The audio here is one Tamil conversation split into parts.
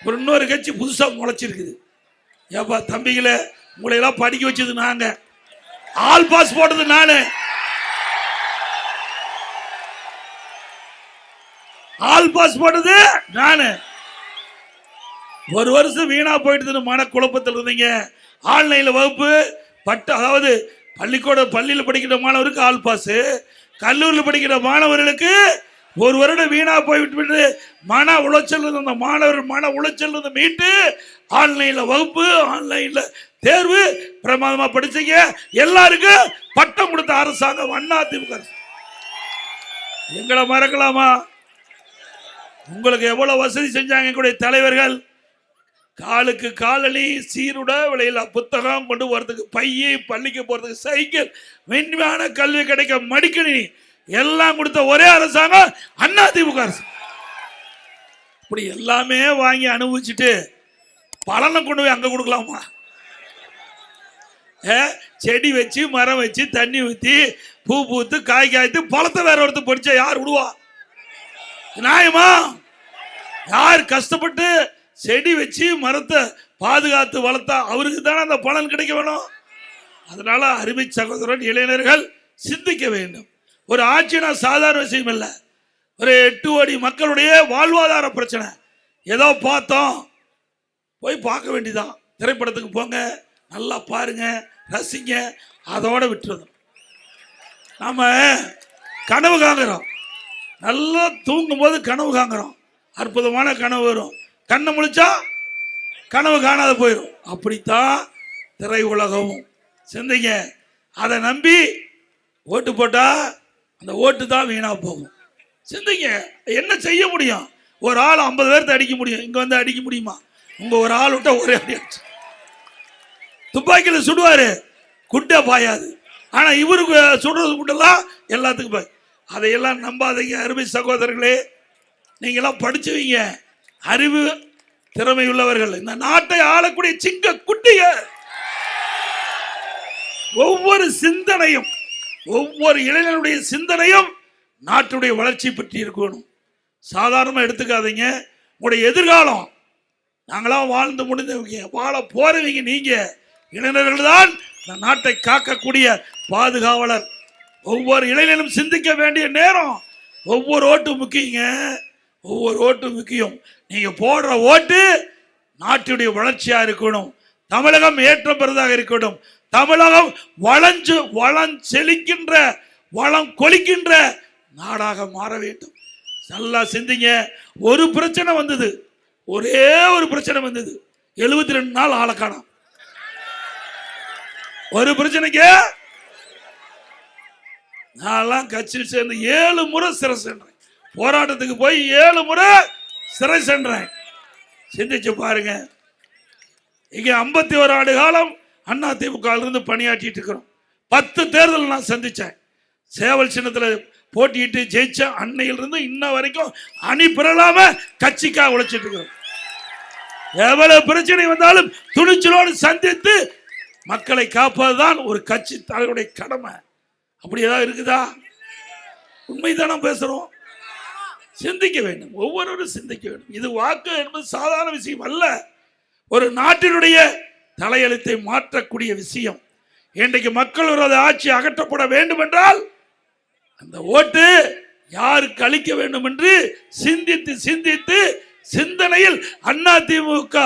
ஒரு இன்னொரு கட்சி புதுசா முளைச்சிருக்குது. ஏப்பா தம்பிகளை உங்களை எல்லாம் படிக்க வச்சது நாங்க, ஆல் பாஸ் போட்டது நானு, ஆல் பாஸ் போட்டது நானு. ஒரு வருஷம் வீணா போயிட்டு மன குழப்பத்தில் இருந்தீங்க. ஆன்லைன்ல வகுப்பு அதாவது பள்ளியில் படிக்கிற மாணவருக்கு ஆல் பாஸ், கல்லூரியில் படிக்கிற மாணவர்களுக்கு ஒரு வருடம் வீணா போய்விட்டு மன உளைச்சல் இருந்த மாணவர் மன உளைச்சல் இருந்து மீட்டு ஆன்லைன்ல வகுப்பு, ஆன்லைன்ல தேர்வு பிரமாதமா படிச்சீங்க. எல்லாருக்கும் பட்டம் கொடுத்த அரசாங்கம் அதிமுக. எங்களை மறக்கலாமா? உங்களுக்கு எவ்வளவு வசதி செஞ்சாங்க எங்களுடைய தலைவர்கள். காலுக்கு காலணி, சீருட விலையில புத்தகம் கொண்டு போறதுக்கு பைய, பள்ளிக்கு போறதுக்கு சைக்கிள், மென்மையான கல்வி கிடைக்க மடிக்கணினி எல்லாம் கொடுத்த ஒரே அரசாங்கம் அதிமுக அரசு. இப்படி எல்லாமே வாங்கி அனுபவிச்சுட்டு பலனை கொண்டு போய் அங்க கொடுக்கலாமா? செடி வச்சு மரம் வச்சு தண்ணி ஊத்தி பூ பூத்து காய் காய்த்து பழத்தை வேற ஒருத்தர் படிச்சா யார் விடுவா? நியாயமா? யார் கஷ்டப்பட்டு செடி வச்சு மரத்தை பாதுகாத்து வளர்த்தா அவருக்கு தானே அந்த பலன் கிடைக்க வேணும். அதனால அருமை சகோதரன் இளைஞர்கள் சிந்திக்க வேண்டும். ஒரு ஆட்சினா சாதாரண விஷயம் இல்லை. ஒரு 8 கோடி மக்களுடைய வாழ்வாதார பிரச்சனை. ஏதோ பார்த்தோம் போய் பார்க்க வேண்டியதான். திரைப்படத்துக்கு போங்க, நல்லா பாருங்க, ரசிங்க, அதோட விட்டுறதும். நாம கனவு காங்குறோம், நல்லா தூங்கும் போது கனவு காங்குறோம், அற்புதமான கனவு வரும். கண்ணை முழிச்சா கனவு காணாத போயிடும். அப்படித்தான் திரை உலகமும். சிந்திங்க. அதை நம்பி ஓட்டு போட்டா அந்த ஓட்டு தான் வீணா போகும். சிந்திங்க. என்ன செய்ய முடியும்? ஒரு ஆள் 50 பேர்த்த அடிக்க முடியும். இங்க வந்து அடிக்க முடியுமா? உங்க ஒரு ஆள் விட்ட ஒரே அடிச்சு துப்பாக்கியில் சுடுவாரு, குட்டை பாயாது. ஆனா இவருக்கு சுடுறது குட்டெல்லாம் எல்லாத்துக்கும் பாய். அதையெல்லாம் நம்பாதீங்க அருமை சகோதரர்களே. நீங்களாம் படிச்சுவீங்க, அறிவு திறமை உள்ளவர்கள், இந்த நாட்டை ஆளக்கூடிய சிங்க குட்டிய. ஒவ்வொரு சிந்தனையும், ஒவ்வொரு இளைஞனுடைய சிந்தனையும் நாட்டுடைய வளர்ச்சி பற்றி இருக்கணும். சாதாரணமாக எடுத்துக்காதீங்க. உங்களுடைய எதிர்காலம், நாங்களாம் வாழ்ந்து முடிந்தவங்க, வாழ போறவங்க நீங்க இளைஞர்கள் தான் இந்த நாட்டை காக்கக்கூடிய பாதுகாவலர். ஒவ்வொரு இளைஞனும் சிந்திக்க வேண்டிய நேரம். ஒவ்வொரு ஓட்டும் முக்கியங்க, ஒவ்வொரு ஓட்டும் முக்கியம். நீங்க போடுற ஓட்டு நாட்டுடைய வளர்ச்சியா இருக்கணும். தமிழகம் ஏற்றம் பெறதாக இருக்கணும். தமிழகம் செழிக்கின்ற, வளம் கொளிக்கின்ற நாடாக மாற வேண்டும். நல்லா சிந்திங்க. ஒரு பிரச்சனை வந்தது, ஒரே ஒரு பிரச்சனை வந்தது, 72 நாள் ஆளை காணோம். ஒரு பிரச்சனைக்கு நான் கட்சியில் சேர்ந்து 7 முறை சிறை சென்றேன். போராட்டத்துக்கு போய் 7 முறை சிறை சென்றேன். சிந்திச்சு பாருங்க. இங்க 51 ஆண்டு காலம் அதிமுக இருந்து பணியாற்றிட்டு இருக்கிறோம். 10 தேர்தல் நான் சந்திச்சேன். சேவல் சின்னத்தில் போட்டிட்டு ஜெயிச்ச அன்னையிலிருந்து இன்ன வரைக்கும் அணி பெறலாம கட்சிக்காக உழைச்சிட்டு இருக்கிறோம். எவ்வளவு பிரச்சனை வந்தாலும் துணிச்சலோடு சந்தித்து மக்களை காப்பதுதான் ஒரு கட்சி தலைவருடைய கடமை. அப்படி ஏதாவது இருக்குதா? உண்மைதானே பேசுறோம். சிந்திக்க வேண்டும், ஒவ்வொருவரும் சிந்திக்க வேண்டும். இது வாக்கு என்பது சாதாரண விஷயம் அல்ல. ஒரு நாட்டினுடைய தலையெழுத்தை மாற்றக்கூடிய விஷயம். இன்றைக்கு மக்கள் விரோத ஆட்சி அகற்றப்பட வேண்டும் என்றால் அந்த ஓட்டு யாருக்கு அளிக்க வேண்டும் என்று சிந்தித்து சிந்தித்து சிந்தனையில் அதிமுக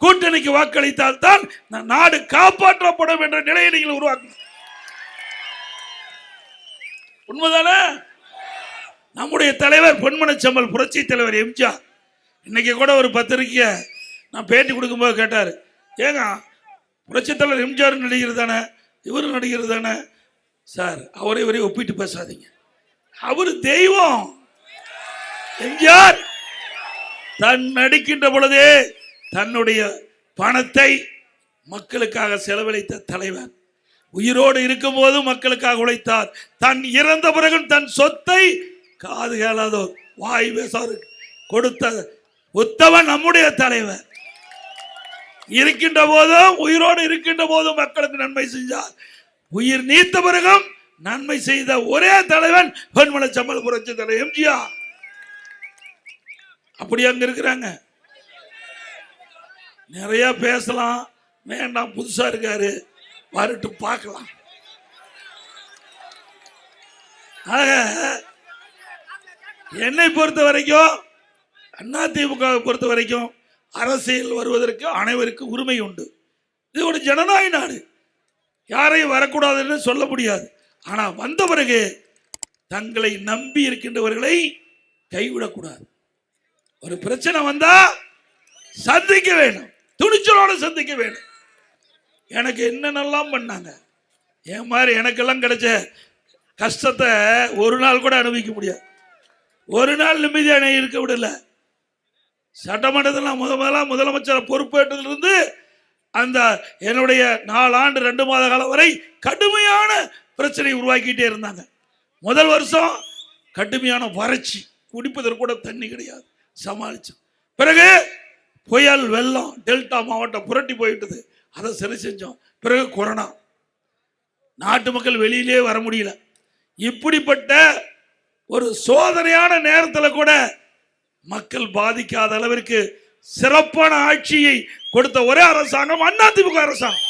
கூட்டணிக்கு வாக்களித்தால் தான் நாடு காப்பாற்றப்படும் என்ற நிலையை நீங்கள் உருவாக்கணும். உண்மைதானே? நம்முடைய தலைவர் பொன்மனச்செம்மல் புரட்சி தலைவர் எம்ஜிஆர் இன்னைக்கு கூட ஒரு பத்திரிக்கை நான் பேட்டி கொடுக்கும்போது கேட்டார், ஏங்க புரட்சி தலைவர் எம்ஜிஆர் நடிகர் தானே, இவரு நடிகர் தானே சார், அவரை இவரை ஒப்பிட்டு பேசாதீங்க, அவரு தெய்வம். எம்ஜிஆர் தன் நடிக்கின்ற பொழுதே தன்னுடைய பணத்தை மக்களுக்காக செலவழித்த தலைவர். உயிரோடு இருக்கும் போது மக்களுக்காக உழைத்தார். தன் இறந்த பிறகு தன் சொத்தை காது கேளாதோர் வாய் பேசாரு கொடுத்த உத்தவன் நம்முடைய தலைவர். இருக்கின்ற போதும் உயிரோடு இருக்கின்ற போதும் மக்களுக்கு நன்மை செஞ்சார். உயிர் நீத்த பிறகும் நன்மை செய்த ஒரே தலைவன் பொன்மனச்செம்மல் புரட்சி தலைவர் எம்ஜிஆர். அப்படி அங்க இருக்கிறாங்க. நிறைய பேசலாம், வேண்டாம், புதுசா இருக்காரு, வரட்டு பார்க்கலாம். ஆக என்னை பொறுத்த வரைக்கும், அதிமுக பொறுத்த வரைக்கும் அரசியல் வருவதற்கு அனைவருக்கும் உரிமை உண்டு. இது ஒரு ஜனநாயக நாடு, யாரையும் வரக்கூடாதுன்னு சொல்ல முடியாது. ஆனா வந்த பிறகு தங்களை நம்பி இருக்கின்றவர்களை கைவிடக்கூடாது. ஒரு பிரச்சனை வந்தா சந்திக்க வேண்டும், துணிச்சலோட சந்திக்க வேண்டும். எனக்கு என்னென்னலாம் பண்ணாங்க, என் மாதிரி எனக்கெல்லாம் கிடைச்ச கஷ்டத்தை ஒரு நாள் கூட அனுபவிக்க முடியாது. ஒரு நாள் நிம்மதியான இருக்க விடல. சட்டமன்றத்தில் முதலமைச்சர் பொறுப்பேற்றதிலிருந்து அந்த என்னுடைய 4 ஆண்டு 2 மாத காலம் வரை கடுமையான பிரச்சனை உருவாக்கிட்டே இருந்தாங்க. முதல் வருஷம் கடுமையான வறட்சி, குடிப்பதற்கு கூட தண்ணி கிடையாது, சமாளிச்சோம். பிறகு புயல் வெள்ளம், டெல்டா மாவட்டம் புரட்டி போயிட்டது, அதை சரி செஞ்சோம். பிறகு கொரோனா, நாட்டு மக்கள் வெளியிலே வர முடியல. இப்படிப்பட்ட ஒரு சோதனையான நேரத்தில் கூட மக்கள் பாதிக்காத அளவிற்கு சிறப்பான ஆட்சியை கொடுத்த ஒரே அரசாங்கம் அதிமுக அரசாங்கம்.